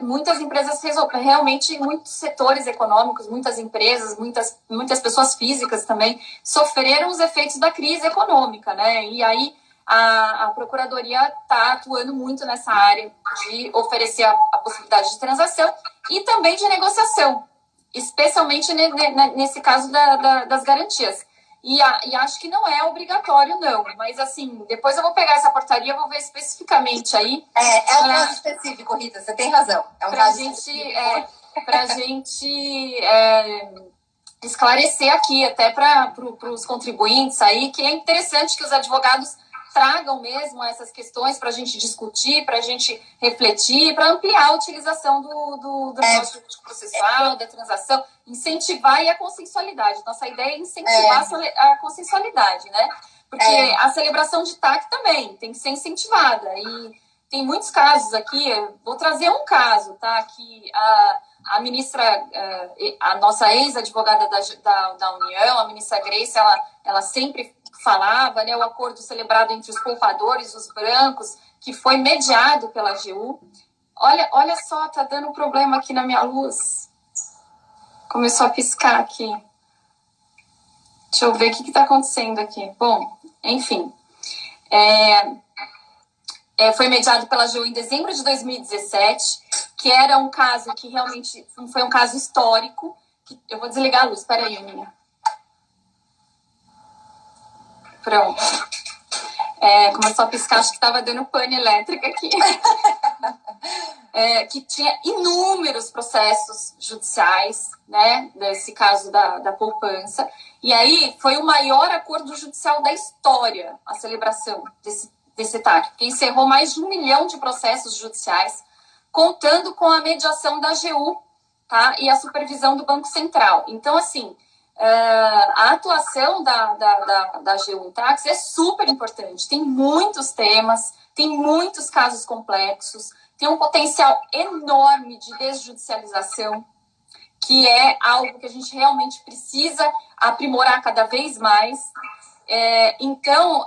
Muitas empresas realmente, muitos setores econômicos, muitas empresas, muitas pessoas físicas também sofreram os efeitos da crise econômica, né? E aí a Procuradoria está atuando muito nessa área de oferecer a possibilidade de transação e também de negociação, especialmente nesse caso das garantias. E acho que não é obrigatório, não. Mas, assim, depois eu vou pegar essa portaria, vou ver especificamente aí. É um caso específico, Rita, você tem razão. É um caso específico. Para a gente esclarecer aqui, até para os contribuintes aí, que é interessante que os advogados tragam mesmo essas questões para a gente discutir, para a gente refletir, para ampliar a utilização do negócio jurídico processual, da transação, incentivar a consensualidade. Nossa ideia é incentivar a consensualidade, né? Porque a celebração de TAC também tem que ser incentivada. E tem muitos casos aqui, vou trazer um caso, tá? Que a ministra, a nossa ex-advogada da União, a ministra Grace, ela sempre falava, né, o acordo celebrado entre os poupadores, os brancos, que foi mediado pela AGU. Olha só, tá dando problema aqui na minha luz. Começou a piscar aqui. Deixa eu ver o que está acontecendo aqui. Bom, enfim. Foi mediado pela AGU em dezembro de 2017, que era um caso que realmente foi um caso histórico. Eu vou desligar a luz, peraí, Aninha. Pronto. Começou a piscar, acho que estava dando pane elétrica aqui. Que tinha inúmeros processos judiciais, né, nesse caso da poupança. E aí foi o maior acordo judicial da história, a celebração desse TAC, porque encerrou mais de 1 milhão de processos judiciais, contando com a mediação da AGU, tá, e a supervisão do Banco Central. Então, assim, a atuação da AGU em TACs é super importante. Tem muitos temas, tem muitos casos complexos, tem um potencial enorme de desjudicialização, que é algo que a gente realmente precisa aprimorar cada vez mais. Então,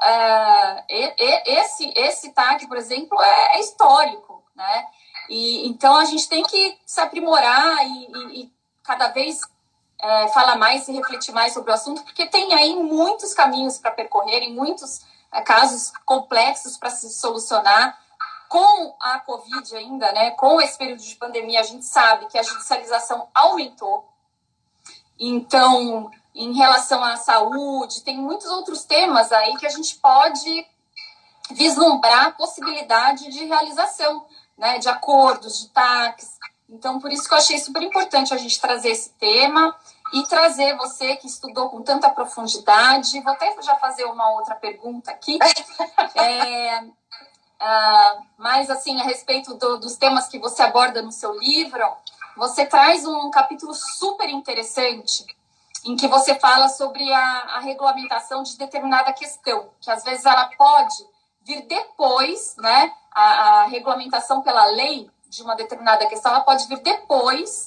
esse TAC, por exemplo, é histórico, né? E, então, a gente tem que se aprimorar e cada vez falar mais e refletir mais sobre o assunto, porque tem aí muitos caminhos para percorrer, muitos casos complexos para se solucionar. Com a Covid ainda, né, com esse período de pandemia, a gente sabe que a judicialização aumentou. Então, em relação à saúde, tem muitos outros temas aí que a gente pode vislumbrar a possibilidade de realização, né, de acordos, de TACs. Então, por isso que eu achei super importante a gente trazer esse tema e trazer você que estudou com tanta profundidade. Vou até já fazer uma outra pergunta aqui. Mas, assim, a respeito dos temas que você aborda no seu livro, você traz um capítulo super interessante em que você fala sobre a regulamentação de determinada questão, que às vezes ela pode vir depois, né? A regulamentação pela lei de uma determinada questão, ela pode vir depois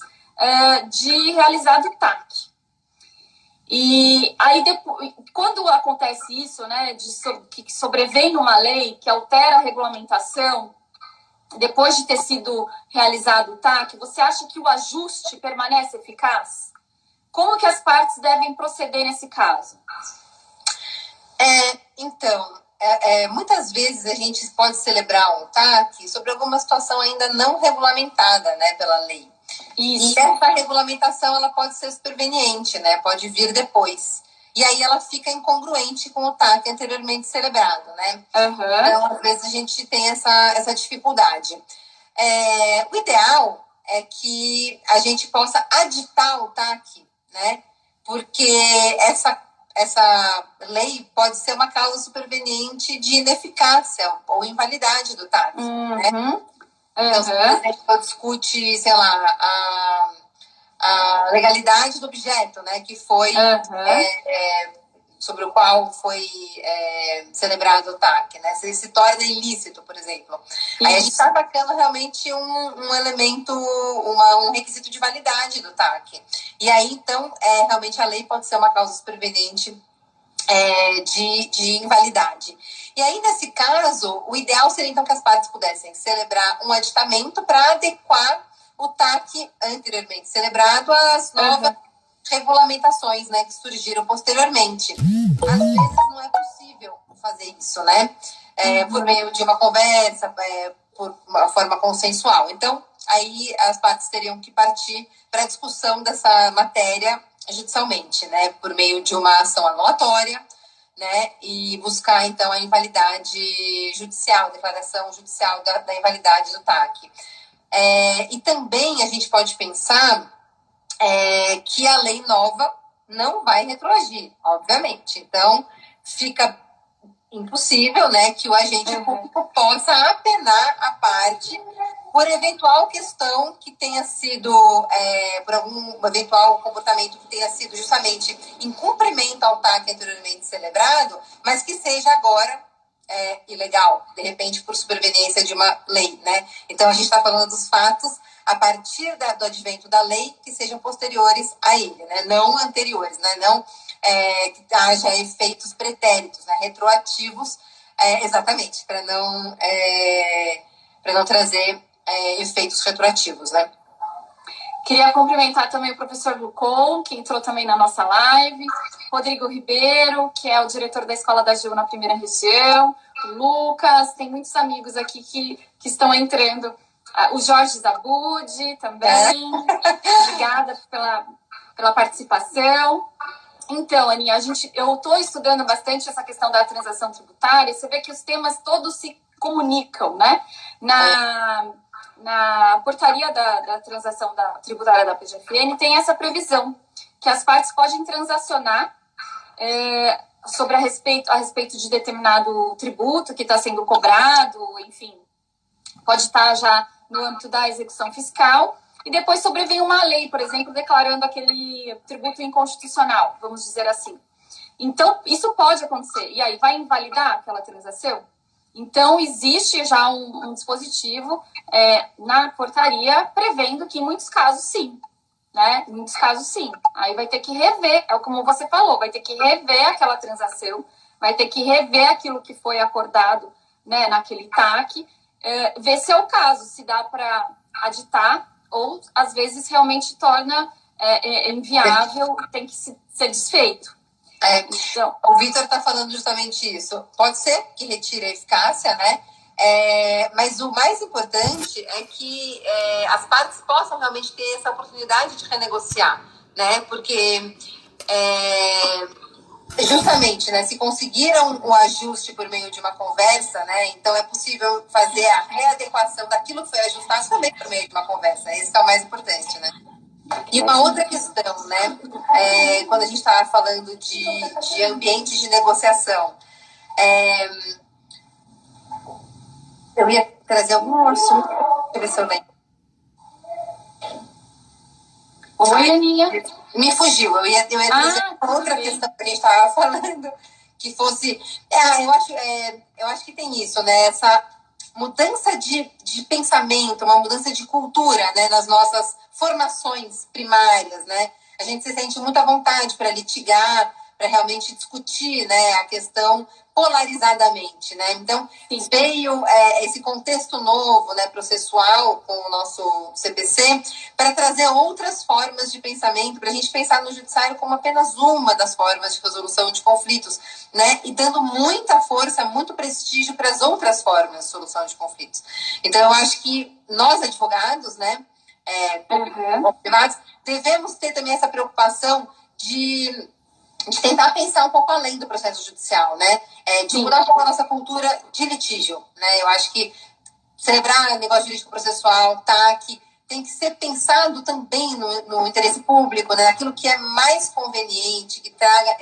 de realizado o TAC. E aí, depois, quando acontece isso, né, que sobrevém uma lei que altera a regulamentação, depois de ter sido realizado o TAC, você acha que o ajuste permanece eficaz? Como que as partes devem proceder nesse caso? Então, muitas vezes a gente pode celebrar um TAC sobre alguma situação ainda não regulamentada, né, pela lei. Isso. E essa regulamentação ela pode ser superveniente, né? Pode vir depois. E aí ela fica incongruente com o TAC anteriormente celebrado, né? Então, às vezes, a gente tem essa dificuldade. O ideal é que a gente possa aditar o TAC, né? Porque essa lei pode ser uma causa superveniente de ineficácia ou invalidade do TAC, né? Então, se, por exemplo, discute, sei lá, a legalidade do objeto, né, que foi sobre o qual foi celebrado o TAC, né, se torna ilícito, por exemplo. Isso. Aí a gente está atacando realmente um elemento, um requisito de validade do TAC. E aí, então, realmente a lei pode ser uma causa superveniente de invalidade. E aí, nesse caso, o ideal seria, então, que as partes pudessem celebrar um aditamento para adequar o TAC anteriormente celebrado às novas regulamentações, né, que surgiram posteriormente. Às vezes não é possível fazer isso, né, por meio de uma conversa, por uma forma consensual. Então, aí as partes teriam que partir para a discussão dessa matéria judicialmente, né, por meio de uma ação anulatória, né, e buscar, então, a invalidade judicial, declaração judicial da invalidade do TAC. E também a gente pode pensar que a lei nova não vai retroagir, obviamente. Então, fica impossível, né, que o agente público possa apenar a parte por eventual questão que tenha sido, por algum eventual comportamento que tenha sido justamente em cumprimento ao TAC anteriormente celebrado, mas que seja agora ilegal, de repente por superveniência de uma lei, né? Então a gente está falando dos fatos a partir do advento da lei que sejam posteriores a ele, né? Não anteriores, né? Não que haja efeitos pretéritos, né? Retroativos, exatamente, para não trazer efeitos retroativos, né? Queria cumprimentar também o professor Lucon, que entrou também na nossa live, Rodrigo Ribeiro, que é o diretor da Escola da Gil na primeira região, o Lucas, tem muitos amigos aqui que estão entrando, o Jorge Zabud também, obrigada pela participação. Então, Aninha, eu estou estudando bastante essa questão da transação tributária, você vê que os temas todos se comunicam, né? Na portaria da transação tributária da PGFN tem essa previsão, que as partes podem transacionar a respeito de determinado tributo que está sendo cobrado, enfim, pode estar já no âmbito da execução fiscal, e depois sobrevém uma lei, por exemplo, declarando aquele tributo inconstitucional, vamos dizer assim. Então, isso pode acontecer. E aí, vai invalidar aquela transação? Então, existe já um dispositivo na portaria prevendo que em muitos casos, sim. Né? Em muitos casos, sim. Aí vai ter que rever, como você falou, vai ter que rever aquela transação, vai ter que rever aquilo que foi acordado, né, naquele TAC, ver se é o caso, se dá para aditar, ou às vezes realmente torna inviável, tem que ser desfeito. Então, o Vitor está falando justamente isso. Pode ser que retire a eficácia, né? Mas o mais importante é que as partes possam realmente ter essa oportunidade de renegociar, né? Porque justamente, né, se conseguiram o ajuste por meio de uma conversa, né, então é possível fazer a readequação daquilo que foi ajustado também por meio de uma conversa. Esse que é o mais importante, né? E uma outra questão, né, quando a gente estava falando de ambiente de negociação, eu ia trazer algum assunto, deixa eu ver se eu lembro. Oi, Aninha. Me fugiu, eu ia trazer outra questão que a gente estava falando, que fosse... eu acho que tem isso, né, essa mudança de pensamento, uma mudança de cultura, né, nas nossas formações primárias, né? A gente se sente muito à vontade para litigar, para realmente discutir, né, a questão polarizadamente, né? Então, veio esse contexto novo, né, processual com o nosso CPC para trazer outras formas de pensamento, para a gente pensar no judiciário como apenas uma das formas de resolução de conflitos, né? E dando muita força, muito prestígio para as outras formas de solução de conflitos. Então, eu acho que nós, advogados, né, privados, devemos ter também essa preocupação de tentar pensar um pouco além do processo judicial, né? De mudar um pouco a nossa cultura de litígio, né? Eu acho que celebrar negócio jurídico processual, TAC, tem que ser pensado também no interesse público, né? Aquilo que é mais conveniente, que traga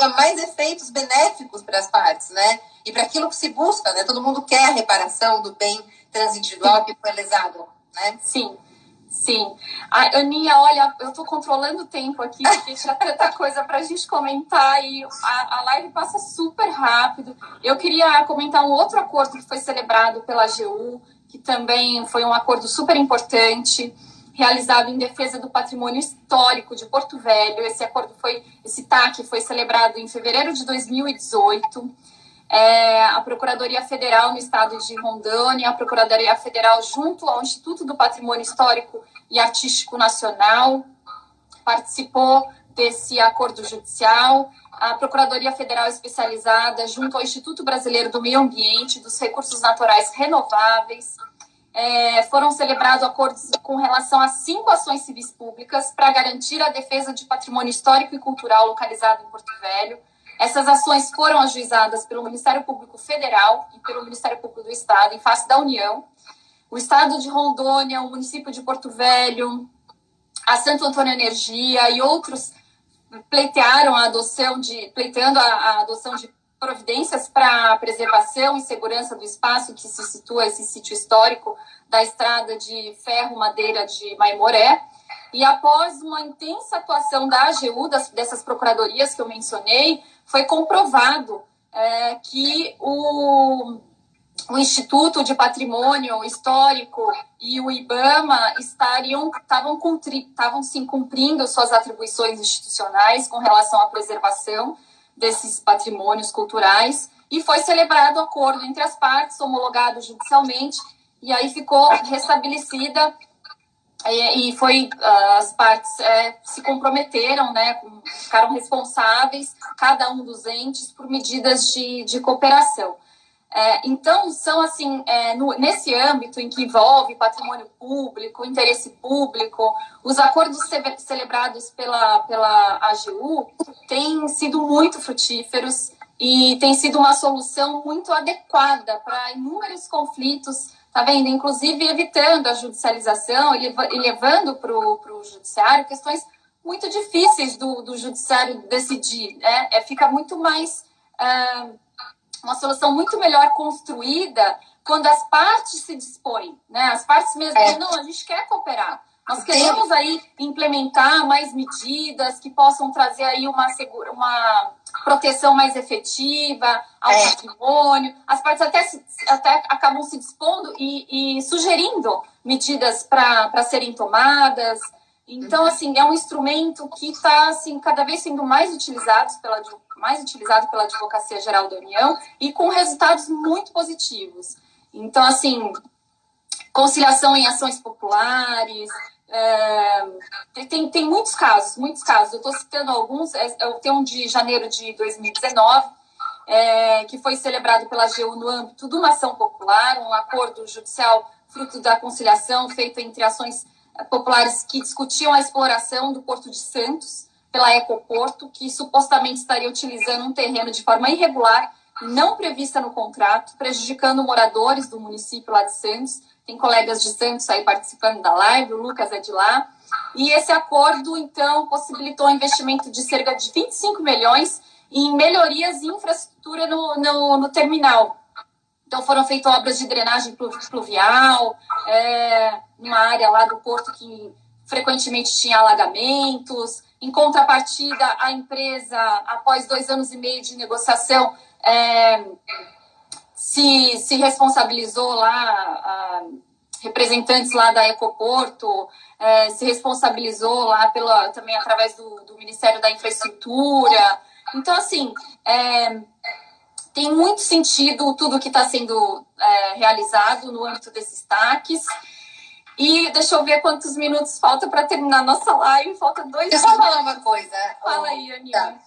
mais efeitos benéficos para as partes, né? E para aquilo que se busca, né? Todo mundo quer a reparação do bem transindividual que foi lesado, né? Sim. Aninha, olha, eu tô controlando o tempo aqui, porque tinha tanta coisa pra gente comentar e a live passa super rápido. Eu queria comentar um outro acordo que foi celebrado pela AGU, que também foi um acordo super importante, realizado em defesa do patrimônio histórico de Porto Velho. Esse TAC foi celebrado em fevereiro de 2018. A Procuradoria Federal no estado de Rondônia, a Procuradoria Federal junto ao Instituto do Patrimônio Histórico e Artístico Nacional participou desse acordo judicial, a Procuradoria Federal especializada junto ao Instituto Brasileiro do Meio Ambiente, dos Recursos Naturais Renováveis. Foram celebrados acordos com relação a 5 ações civis públicas para garantir a defesa de patrimônio histórico e cultural localizado em Porto Velho. Essas ações foram ajuizadas pelo Ministério Público Federal e pelo Ministério Público do Estado, em face da União. O Estado de Rondônia, o município de Porto Velho, a Santo Antônio Energia e outros pleiteando a adoção de providências para a preservação e segurança do espaço que se situa esse sítio histórico da estrada de ferro-madeira de Maimoré. E após uma intensa atuação da AGU, dessas procuradorias que eu mencionei, foi comprovado que o Instituto de Patrimônio Histórico e o IBAMA estavam sim cumprindo suas atribuições institucionais com relação à preservação desses patrimônios culturais, e foi celebrado acordo entre as partes, homologado judicialmente, e aí ficou restabelecida, e as partes se comprometeram, né, ficaram responsáveis, cada um dos entes, por medidas de cooperação. Então, são assim, nesse âmbito em que envolve patrimônio público, interesse público, os acordos celebrados pela AGU têm sido muito frutíferos e tem sido uma solução muito adequada para inúmeros conflitos, tá vendo? Inclusive evitando a judicialização e levando para o judiciário questões muito difíceis do judiciário decidir, né? Fica muito mais... uma solução muito melhor construída quando as partes se dispõem, né? As partes mesmo dizem, não, a gente quer cooperar. Nós queremos aí implementar mais medidas que possam trazer aí uma proteção mais efetiva ao patrimônio. As partes até acabam se dispondo e sugerindo medidas para serem tomadas. Então, assim, é um instrumento que está assim, cada vez sendo mais utilizado pela Advocacia Geral da União e com resultados muito positivos. Então, assim, conciliação em ações populares, tem muitos casos. Eu estou citando alguns, eu tenho um de janeiro de 2019, que foi celebrado pela AGU no âmbito de uma ação popular, um acordo judicial fruto da conciliação feito entre ações populares que discutiam a exploração do Porto de Santos pela Ecoporto, que supostamente estaria utilizando um terreno de forma irregular e não prevista no contrato, prejudicando moradores do município lá de Santos. Tem colegas de Santos aí participando da live, o Lucas é de lá. E esse acordo, então, possibilitou um investimento de cerca de 25 milhões em melhorias de infraestrutura no terminal. Então, foram feitas obras de drenagem pluvial, numa área lá do porto que frequentemente tinha alagamentos. Em contrapartida, a empresa, após 2 anos e meio de negociação, se responsabilizou lá, representantes lá da Ecoporto, se responsabilizou lá também através do Ministério da Infraestrutura. Então, assim, tem muito sentido tudo que está sendo realizado no âmbito desses TACs. E deixa eu ver quantos minutos falta para terminar a nossa live. Falta 2 minutos. Deixa eu falar uma coisa. Fala aí, Aninha.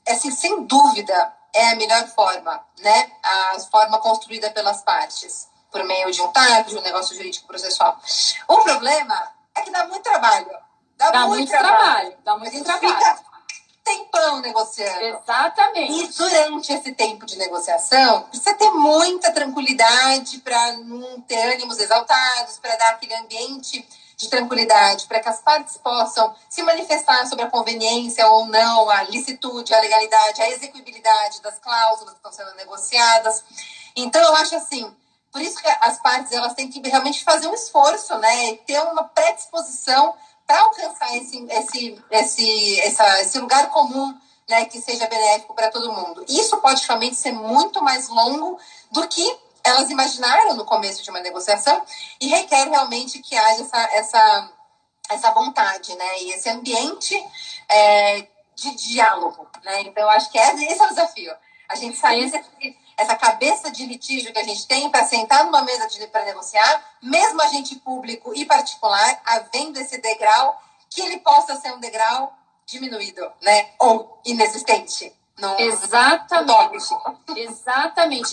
Assim, sem dúvida, é a melhor forma, né? A forma construída pelas partes, por meio de um TAC, de um negócio jurídico processual. O problema é que dá muito trabalho. Dá muito trabalho. Fica tempão negociando. Exatamente. E durante esse tempo de negociação, precisa ter muita tranquilidade para não ter ânimos exaltados, para dar aquele ambiente de tranquilidade, para que as partes possam se manifestar sobre a conveniência ou não, a licitude, a legalidade, a execuibilidade das cláusulas que estão sendo negociadas. Então, eu acho assim, por isso que as partes elas têm que realmente fazer um esforço, né, e ter uma predisposição para alcançar esse lugar comum, né, que seja benéfico para todo mundo. Isso pode realmente ser muito mais longo do que elas imaginaram no começo de uma negociação e requer realmente que haja essa vontade, né, e esse ambiente de diálogo, né? Então, eu acho que esse é o desafio. A gente sair essa cabeça de litígio que a gente tem para sentar numa mesa para negociar, mesmo agente público e particular, havendo esse degrau, que ele possa ser um degrau diminuído, né? Ou inexistente. Exatamente.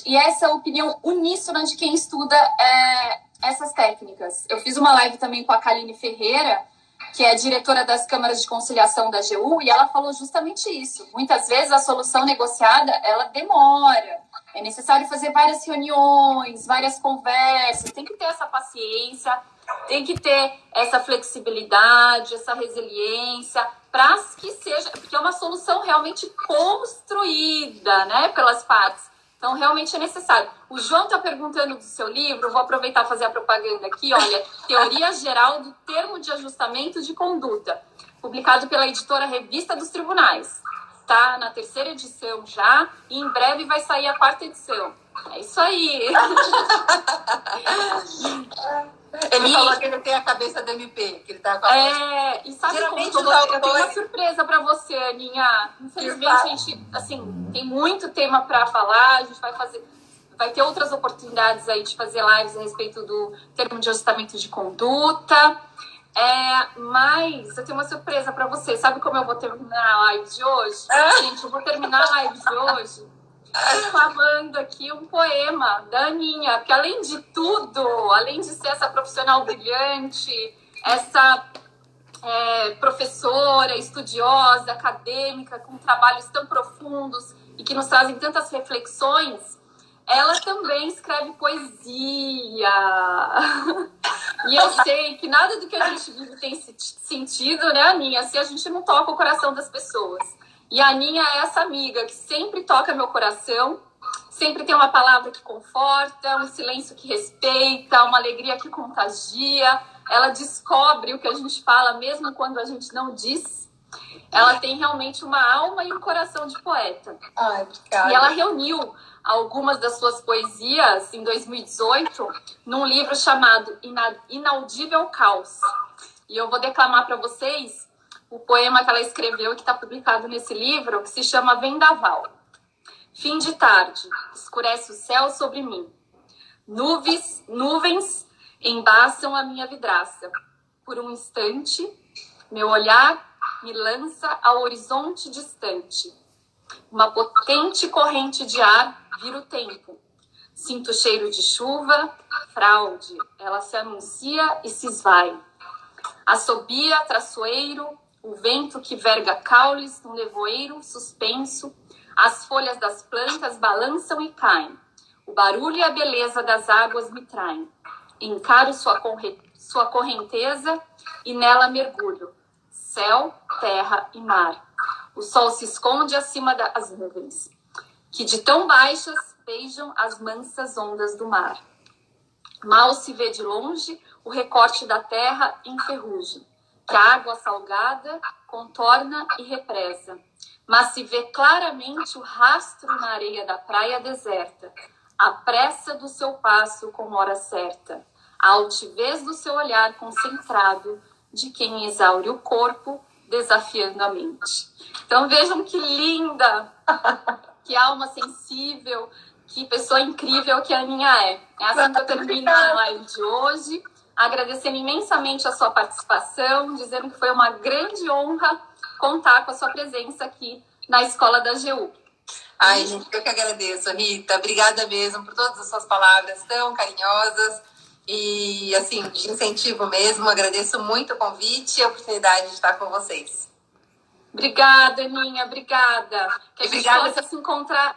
E essa é a opinião uníssona de quem estuda essas técnicas. Eu fiz uma live também com a Kaline Ferreira, que é diretora das câmaras de conciliação da AGU, e ela falou justamente isso. Muitas vezes a solução negociada, ela demora. É necessário fazer várias reuniões, várias conversas, tem que ter essa paciência. tem que ter essa flexibilidade, essa resiliência, para que seja, porque é uma solução realmente construída, né, pelas partes. Então, realmente é necessário. O João está perguntando do seu livro, vou aproveitar e fazer a propaganda aqui, olha, Teoria Geral do Termo de Ajustamento de Conduta, publicado pela editora Revista dos Tribunais. Está na 3ª edição já, e em breve vai sair a 4ª edição. É isso aí. Ele falou que ele tem a cabeça do MP, que ele tá com a e sabe geralmente como eu tenho uma surpresa para você, Aninha. Infelizmente, a gente, assim, tem muito tema para falar, a gente vai ter outras oportunidades aí de fazer lives a respeito do termo de ajustamento de conduta. Mas eu tenho uma surpresa para você. Sabe como eu vou terminar a live de hoje? Gente, eu vou terminar a live de hoje falando aqui um poema da Aninha, que além de tudo, além de ser essa profissional brilhante, essa professora, estudiosa, acadêmica, com trabalhos tão profundos e que nos trazem tantas reflexões, ela também escreve poesia. E eu sei que nada do que a gente vive tem sentido, né, Aninha, se a gente não toca o coração das pessoas. E a Aninha é essa amiga que sempre toca meu coração, sempre tem uma palavra que conforta, um silêncio que respeita, uma alegria que contagia. Ela descobre o que a gente fala, mesmo quando a gente não diz. Ela tem realmente uma alma e um coração de poeta. Ai, obrigada. E ela reuniu algumas das suas poesias em 2018 num livro chamado Inaudível Caos. E eu vou declamar para vocês o poema que ela escreveu, que está publicado nesse livro, que se chama Vendaval. Fim de tarde, escurece o céu sobre mim. Nuvens embaçam a minha vidraça. Por um instante, meu olhar me lança ao horizonte distante. Uma potente corrente de ar vira o tempo. Sinto o cheiro de chuva, fraude. Ela se anuncia e se esvai. Assobia, traçoeiro, o vento que verga caules no nevoeiro suspenso. As folhas das plantas balançam e caem. O barulho e a beleza das águas me traem. Encaro sua correnteza e nela mergulho. Céu, terra e mar. O sol se esconde acima das nuvens, que de tão baixas beijam as mansas ondas do mar. Mal se vê de longe o recorte da terra em ferrugem, que a água salgada contorna e represa. Mas se vê claramente o rastro na areia da praia deserta, a pressa do seu passo com hora certa, a altivez do seu olhar concentrado, de quem exaure o corpo, desafiando a mente. Então vejam que linda, que alma sensível, que pessoa incrível que a Aninha é. É assim que eu termino a live de hoje, agradecendo imensamente a sua participação, dizendo que foi uma grande honra contar com a sua presença aqui na Escola da AGU. Ai, gente, eu que agradeço, Rita. Obrigada mesmo por todas as suas palavras tão carinhosas e, assim, de incentivo mesmo. Agradeço muito o convite e a oportunidade de estar com vocês. Obrigada, Aninha, obrigada. Que a gente possa se encontrar